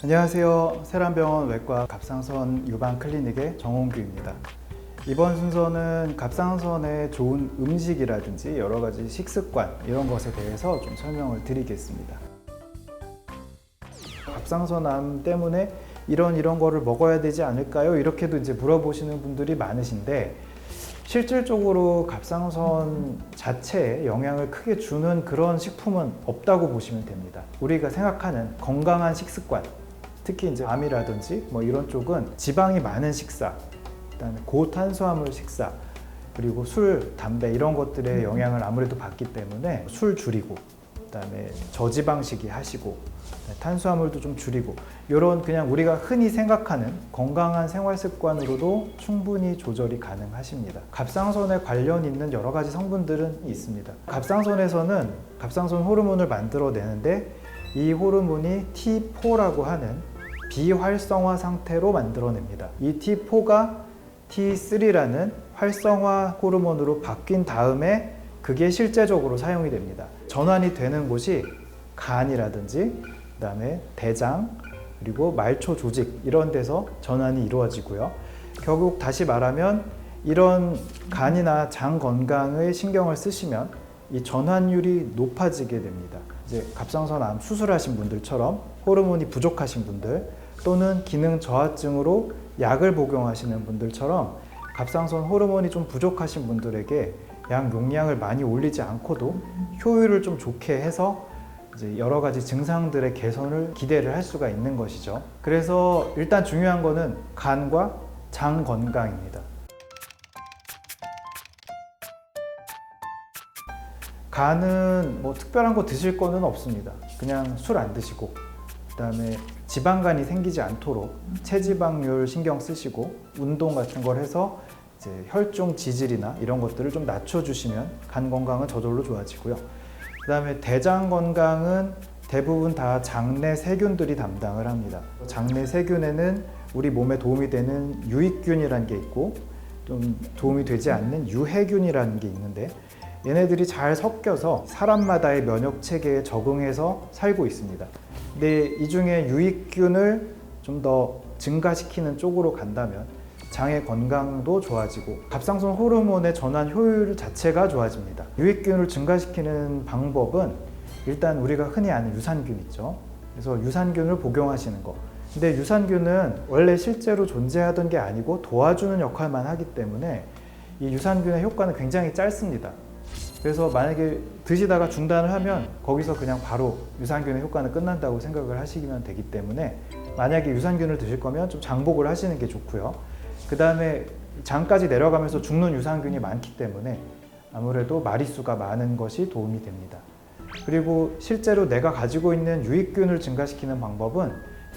안녕하세요. 세란병원 외과 갑상선 유방 클리닉의 정홍규입니다. 이번 순서는 갑상선에 좋은 음식이라든지 여러 가지 식습관 이런 것에 대해서 좀 설명을 드리겠습니다. 갑상선암 때문에 이런 거를 먹어야 되지 않을까요? 이렇게도 이제 물어보시는 분들이 많으신데 실질적으로 갑상선 자체에 영향을 크게 주는 그런 식품은 없다고 보시면 됩니다. 우리가 생각하는 건강한 식습관, 특히 이제 암이라든지 뭐 이런 쪽은 지방이 많은 식사, 그다음에 고탄수화물 식사, 그리고 술, 담배 이런 것들의 영향을 아무래도 받기 때문에 술 줄이고, 그다음에 저지방식이 하시고, 탄수화물도 좀 줄이고, 이런 그냥 우리가 흔히 생각하는 건강한 생활 습관으로도 충분히 조절이 가능하십니다. 갑상선에 관련 있는 여러 가지 성분들은 있습니다. 갑상선에서는 갑상선 호르몬을 만들어내는데 이 호르몬이 T4라고 하는 비활성화 상태로 만들어냅니다. 이 T4가 T3라는 활성화 호르몬으로 바뀐 다음에 그게 실제적으로 사용이 됩니다. 전환이 되는 곳이 간이라든지 그다음에 대장, 그리고 말초 조직 이런 데서 전환이 이루어지고요. 결국 다시 말하면 이런 간이나 장 건강에 신경을 쓰시면 이 전환율이 높아지게 됩니다. 이제 갑상선암 수술하신 분들처럼 호르몬이 부족하신 분들 또는 기능 저하증으로 약을 복용하시는 분들처럼 갑상선 호르몬이 좀 부족하신 분들에게 약 용량을 많이 올리지 않고도 효율을 좀 좋게 해서 이제 여러 가지 증상들의 개선을 기대를 할 수가 있는 것이죠. 그래서 일단 중요한 거는 간과 장 건강입니다. 간은 뭐 특별한 거 드실 거는 없습니다. 그냥 술 안 드시고, 그다음에 지방간이 생기지 않도록 체지방률 신경 쓰시고 운동 같은 걸 해서 이제 혈중 지질이나 이런 것들을 좀 낮춰주시면 간 건강은 저절로 좋아지고요. 그다음에 대장 건강은 대부분 다 장내 세균들이 담당을 합니다. 장내 세균에는 우리 몸에 도움이 되는 유익균이라는 게 있고 좀 도움이 되지 않는 유해균이라는 게 있는데 얘네들이 잘 섞여서 사람마다의 면역 체계에 적응해서 살고 있습니다. 근데 이 중에 유익균을 좀 더 증가시키는 쪽으로 간다면 장의 건강도 좋아지고 갑상선 호르몬의 전환 효율 자체가 좋아집니다. 유익균을 증가시키는 방법은 일단 우리가 흔히 아는 유산균 있죠. 그래서 유산균을 복용하시는 거. 근데 유산균은 원래 실제로 존재하던 게 아니고 도와주는 역할만 하기 때문에 이 유산균의 효과는 굉장히 짧습니다. 그래서 만약에 드시다가 중단을 하면 거기서 그냥 바로 유산균의 효과는 끝난다고 생각을 하시면 되기 때문에 만약에 유산균을 드실 거면 좀 장복을 하시는 게 좋고요. 그 다음에 장까지 내려가면서 죽는 유산균이 많기 때문에 아무래도 마리수가 많은 것이 도움이 됩니다. 그리고 실제로 내가 가지고 있는 유익균을 증가시키는 방법은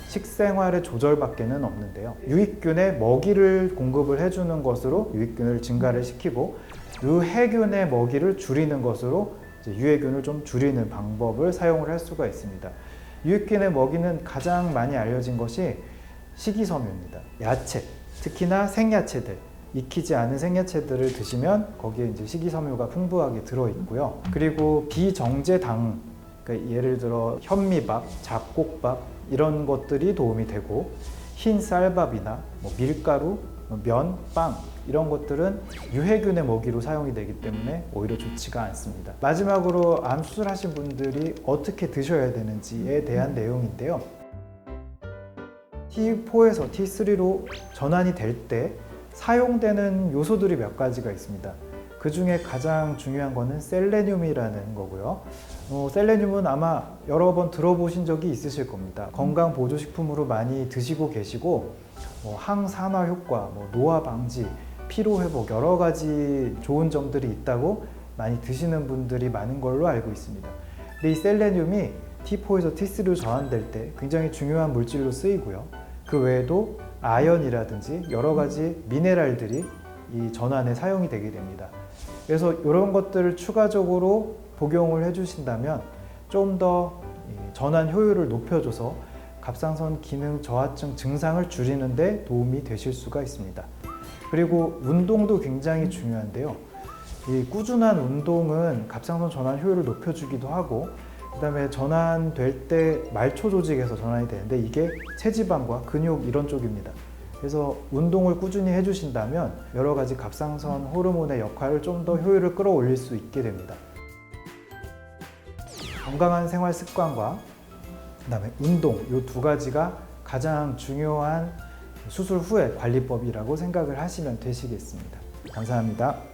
식생활의 조절밖에는 없는데요. 유익균에 먹이를 공급을 해주는 것으로 유익균을 증가를 시키고 유해균의 먹이를 줄이는 것으로 유해균을 좀 줄이는 방법을 사용을 할 수가 있습니다. 유익균의 먹이는 가장 많이 알려진 것이 식이섬유입니다. 야채, 특히나 생야채들, 익히지 않은 생야채들을 드시면 거기에 이제 식이섬유가 풍부하게 들어있고요. 그리고 비정제당, 그러니까 예를 들어 현미밥, 잡곡밥 이런 것들이 도움이 되고 흰 쌀밥이나 뭐 밀가루, 면, 빵 이런 것들은 유해균의 먹이로 사용이 되기 때문에 오히려 좋지가 않습니다. 마지막으로 암 수술하신 분들이 어떻게 드셔야 되는지에 대한 내용인데요. T4에서 T3로 전환이 될 때 사용되는 요소들이 몇 가지가 있습니다. 그 중에 가장 중요한 거는 셀레늄이라는 거고요. 셀레늄은 아마 여러 번 들어보신 적이 있으실 겁니다. 건강 보조식품으로 많이 드시고 계시고 항산화 효과, 노화 방지, 피로 회복 여러 가지 좋은 점들이 있다고 많이 드시는 분들이 많은 걸로 알고 있습니다. 근데 이 셀레늄이 T4에서 T3로 전환될 때 굉장히 중요한 물질로 쓰이고요. 그 외에도 아연이라든지 여러 가지 미네랄들이 이 전환에 사용이 되게 됩니다. 그래서 이런 것들을 추가적으로 복용을 해주신다면 좀 더 전환 효율을 높여줘서 갑상선 기능 저하증 증상을 줄이는 데 도움이 되실 수가 있습니다. 그리고 운동도 굉장히 중요한데요. 이 꾸준한 운동은 갑상선 전환 효율을 높여주기도 하고 그다음에 전환될 때 말초 조직에서 전환이 되는데 이게 체지방과 근육 이런 쪽입니다. 그래서 운동을 꾸준히 해주신다면 여러 가지 갑상선 호르몬의 역할을 좀 더 효율을 끌어올릴 수 있게 됩니다. 건강한 생활 습관과 그다음에 운동 이 두 가지가 가장 중요한 수술 후의 관리법이라고 생각을 하시면 되시겠습니다. 감사합니다.